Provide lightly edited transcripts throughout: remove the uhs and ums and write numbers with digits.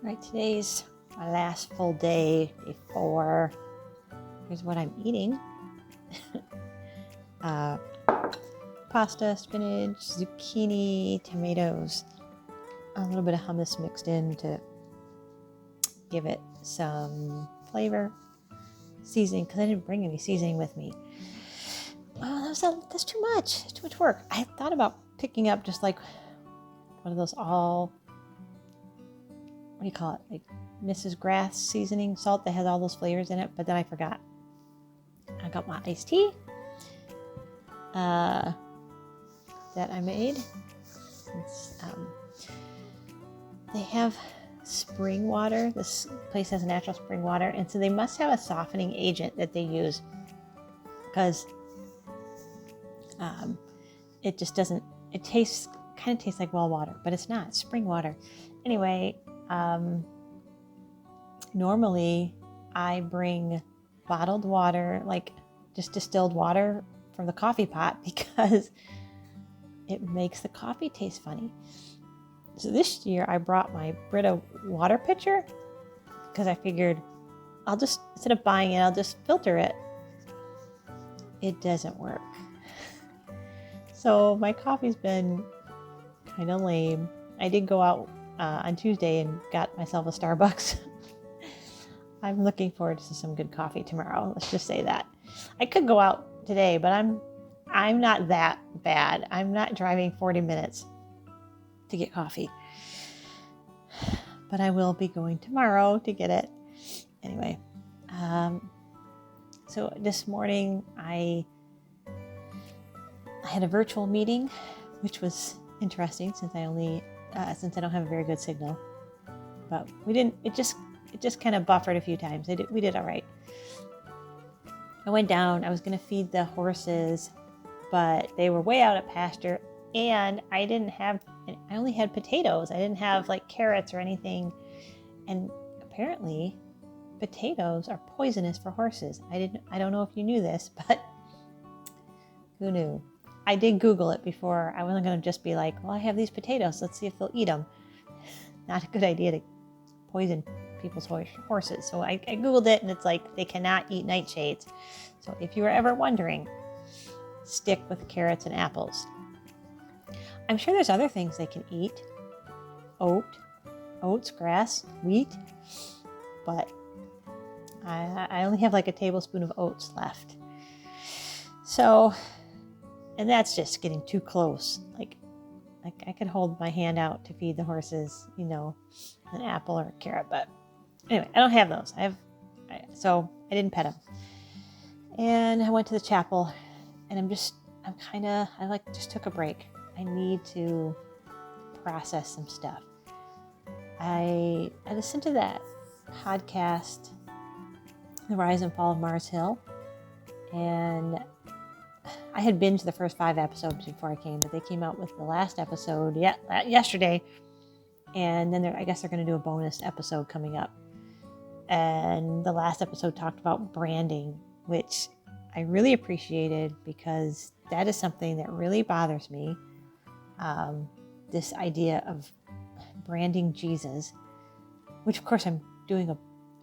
Right, today's my last full day before. Here's what I'm eating. Pasta, spinach, zucchini, tomatoes, a little bit of hummus mixed in to give it some flavor. Seasoning, because I didn't bring any seasoning with me. That's too much. It's too much work. I thought about picking up just like one of those what do you call it? Like Mrs. Grass seasoning salt that has all those flavors in it, but then I forgot. I got my iced tea that I made. They have spring water. This place has natural spring water, and so they must have a softening agent that they use because it just doesn't. It kind of tastes like well water, but it's not. It's spring water. Anyway, normally I bring bottled water, like just distilled water from the coffee pot, because it makes the coffee taste funny. So this year I brought my Brita water pitcher because I figured instead of buying it, I'll just filter it. It doesn't work. So my coffee's been kind of lame. I did go out on Tuesday and got myself a Starbucks. I'm looking forward to some good coffee tomorrow. Let's just say that. I could go out today, but I'm not that bad. I'm not driving 40 minutes to get coffee. But I will be going tomorrow to get it. Anyway, so this morning I had a virtual meeting, which was interesting since I don't have a very good signal. But it just kind of buffered a few times. We did all right. I went down. I was going to feed the horses, but they were way out at pasture, and I only had potatoes. I didn't have like carrots or anything. And apparently potatoes are poisonous for horses. I don't know if you knew this, but who knew? I did Google it before. I wasn't going to just be like, well, I have these potatoes. Let's see if they'll eat them. Not a good idea to poison people's horses. So I Googled it, and it's like they cannot eat nightshades. So if you were ever wondering, stick with carrots and apples. I'm sure there's other things they can eat. Oats, grass, wheat. But I only have like a tablespoon of oats left. So, and that's just getting too close. Like I could hold my hand out to feed the horses, an apple or a carrot. But anyway, I don't have those. So I didn't pet them. And I went to the chapel, and I just took a break. I need to process some stuff. I listened to that podcast, The Rise and Fall of Mars Hill, and I had binged the first 5 episodes before I came, but they came out with the last episode yesterday, and then I guess they're going to do a bonus episode coming up. And the last episode talked about branding, which I really appreciated because that is something that really bothers me. This idea of branding Jesus, which of course I'm doing a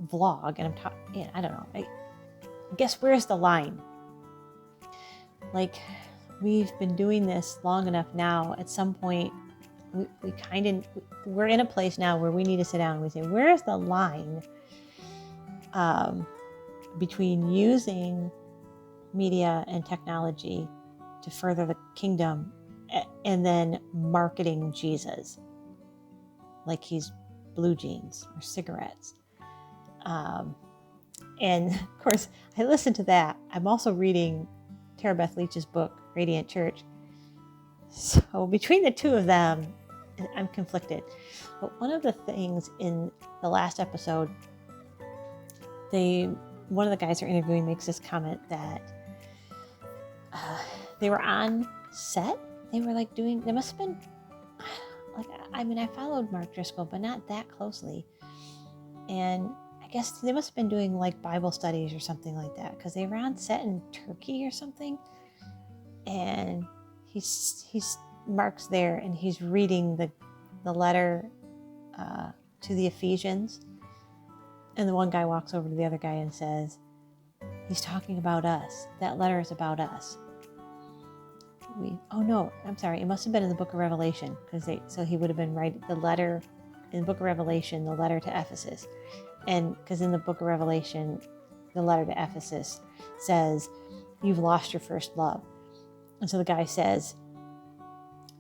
vlog, and I don't know. I guess where's the line? Like, we've been doing this long enough now. At some point, we're in a place now where we need to sit down and we say, where is the line between using media and technology to further the kingdom and then marketing Jesus like he's blue jeans or cigarettes? And of course, I listened to that. I'm also reading Tara Beth Leach's book, Radiant Church. So between the two of them, I'm conflicted. But one of the things in the last episode, one of the guys they're interviewing makes this comment that they were on set. They were like they must have been like, I followed Mark Driscoll, but not that closely. And I guess they must have been doing like Bible studies or something like that, because they were on set in Turkey or something. And he's Mark's there, and he's reading the letter to the Ephesians. And the one guy walks over to the other guy and says, he's talking about us. That letter is about us. Oh no, I'm sorry. It must have been in the book of Revelation, so he would have been right. The letter in the book of Revelation, the letter to Ephesus. And because in the book of Revelation, the letter to Ephesus says, you've lost your first love. And so the guy says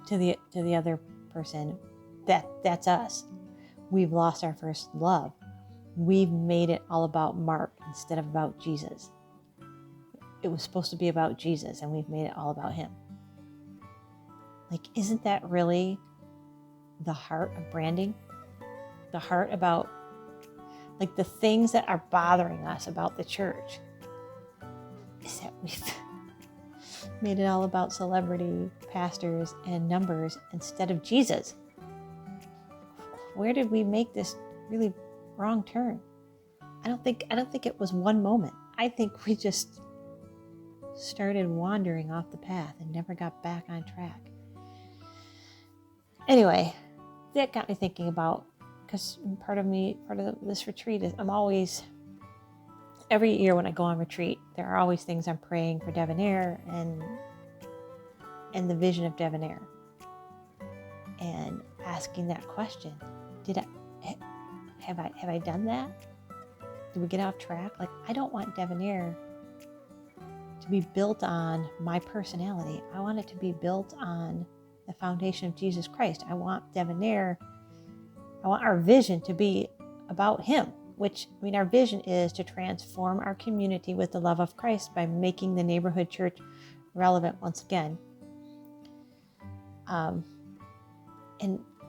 to the other person, that's us. We've lost our first love. We've made it all about Mark instead of about Jesus. It was supposed to be about Jesus, and we've made it all about him. Like, isn't that really the heart of branding? The heart about, like, the things that are bothering us about the church is that we've made it all about celebrity, pastors, and numbers instead of Jesus. Where did we make this really wrong turn? I don't think it was one moment. I think we just started wandering off the path and never got back on track. Anyway, that got me thinking about, because part of this retreat is I'm always, every year when I go on retreat, there are always things I'm praying for Devonair and the vision of Devonair, and asking that question: have I done that? Did we get off track? Like, I don't want Devonair to be built on my personality. I want it to be built on the foundation of Jesus Christ. I want our vision to be about him, which, I mean, our vision is to transform our community with the love of Christ by making the neighborhood church relevant once again. And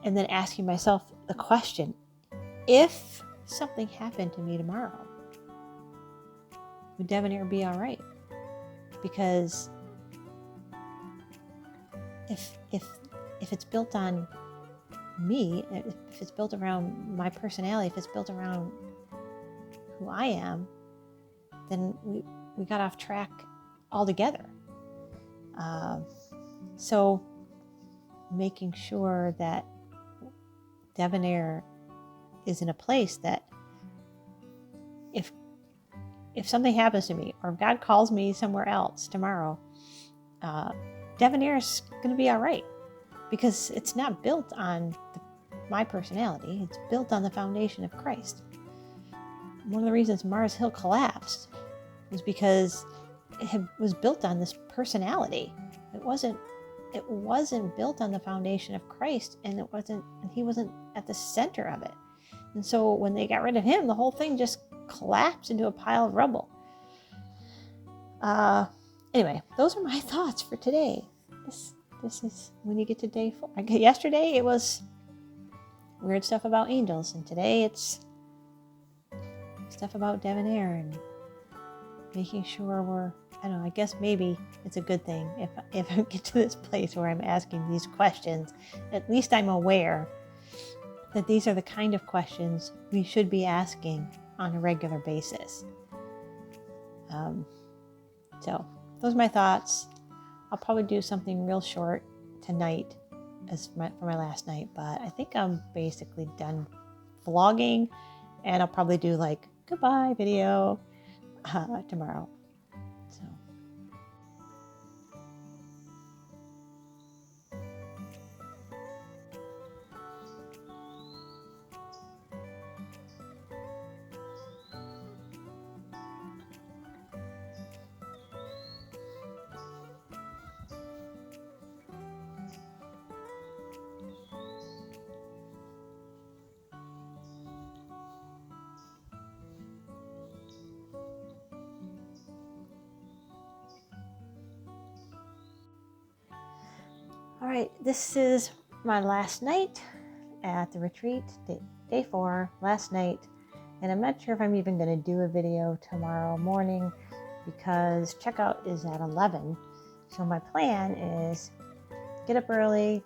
then asking myself the question, if something happened to me tomorrow, would Devonair be all right? Because if it's built on me, if it's built around my personality, if it's built around who I am, then we got off track altogether. So making sure that Devonair is in a place that if something happens to me, or if God calls me somewhere else tomorrow, Devonair is going to be all right, because it's not built on my personality. It's built on the foundation of Christ. One of the reasons Mars Hill collapsed was because it was built on this personality. It wasn't built on the foundation of Christ, and he wasn't at the center of it. And so when they got rid of him, the whole thing just collapsed into a pile of rubble. Anyway, those are my thoughts for today. This is when you get to day 4. Yesterday it was weird stuff about angels, and today it's stuff about Devonair and making sure I guess maybe it's a good thing if I get to this place where I'm asking these questions. At least I'm aware that these are the kind of questions we should be asking on a regular basis. So those are my thoughts. I'll probably do something real short tonight for my last night, but I think I'm basically done vlogging, and I'll probably do like goodbye video tomorrow. So. All right, this is my last night at the retreat, day 4, last night, and I'm not sure if I'm even going to do a video tomorrow morning because checkout is at 11. So my plan is get up early,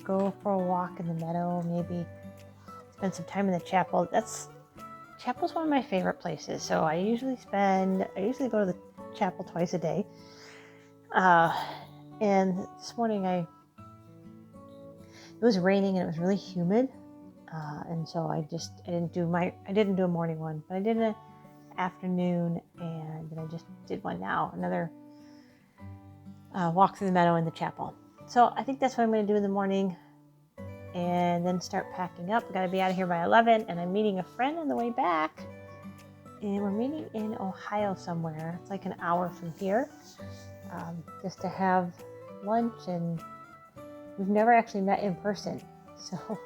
go for a walk in the meadow, maybe spend some time in the chapel. Chapel's one of my favorite places, so I usually go to the chapel twice a day. And this morning it was raining and it was really humid. And so I didn't do a morning one, but I did an afternoon, and then I just did one now, another walk through the meadow in the chapel. So I think that's what I'm going to do in the morning, and then start packing up. I got to be out of here by 11, and I'm meeting a friend on the way back, and we're meeting in Ohio somewhere. It's like an hour from here, just to have lunch, and we've never actually met in person, so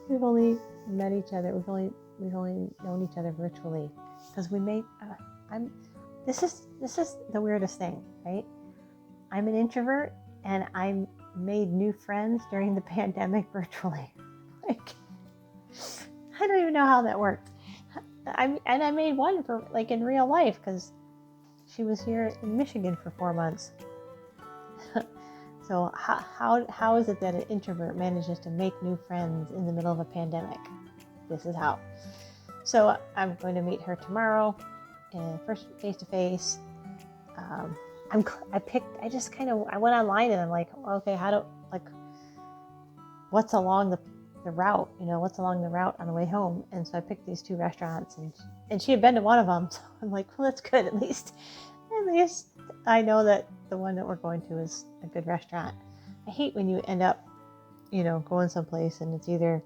we've only met each other. We've only known each other virtually, because we made. This is the weirdest thing, right? I'm an introvert, and I made new friends during the pandemic virtually. Like, I don't even know how that worked. I made one for like in real life, because she was here in Michigan for 4 months. So how is it that an introvert manages to make new friends in the middle of a pandemic? This is how. So I'm going to meet her tomorrow, and first face to face. I went online, and I'm like, okay, what's along the route? What's along the route on the way home? And so I picked these 2 restaurants, and she had been to one of them. So I'm like, well, that's good. At least I know that the one that we're going to is a good restaurant. I hate when you end up, going someplace and it's either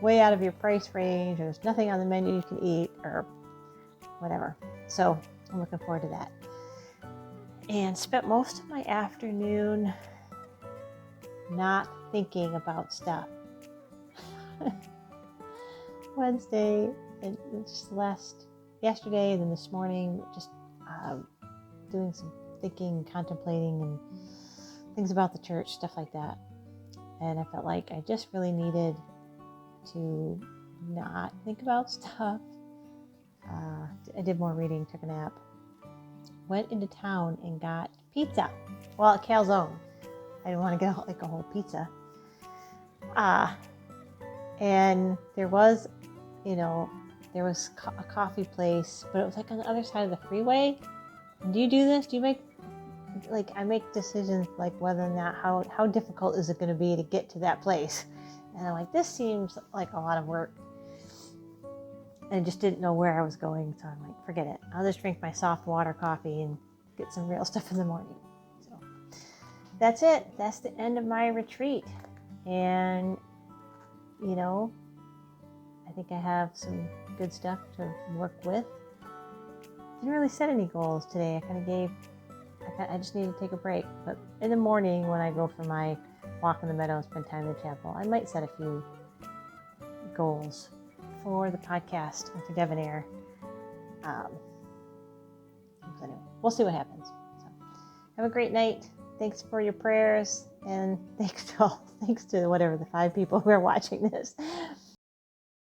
way out of your price range, or there's nothing on the menu you can eat, or whatever. So I'm looking forward to that. And spent most of my afternoon not thinking about stuff. Wednesday, and just yesterday, and then this morning, just doing some thinking, contemplating, and things about the church, stuff like that. And I felt like I just really needed to not think about stuff. I did more reading, took a nap, went into town and got pizza. Well, at Calzone. I didn't want to get like a whole pizza. And there was a coffee place, but it was like on the other side of the freeway. And do you do this? Do you make, like, I make decisions like whether or not, how difficult is it going to be to get to that place? And I'm like, this seems like a lot of work. And I just didn't know where I was going. So I'm like, forget it. I'll just drink my soft water coffee and get some real stuff in the morning. So that's it. That's the end of my retreat. And, I think I have some good stuff to work with. Didn't really set any goals today. I just need to take a break. But in the morning, when I go for my walk in the meadow and spend time in the chapel, I might set a few goals for the podcast and for Devonair. Anyway, we'll see what happens. So, have a great night. Thanks for your prayers, and thanks to whatever the 5 people who are watching this.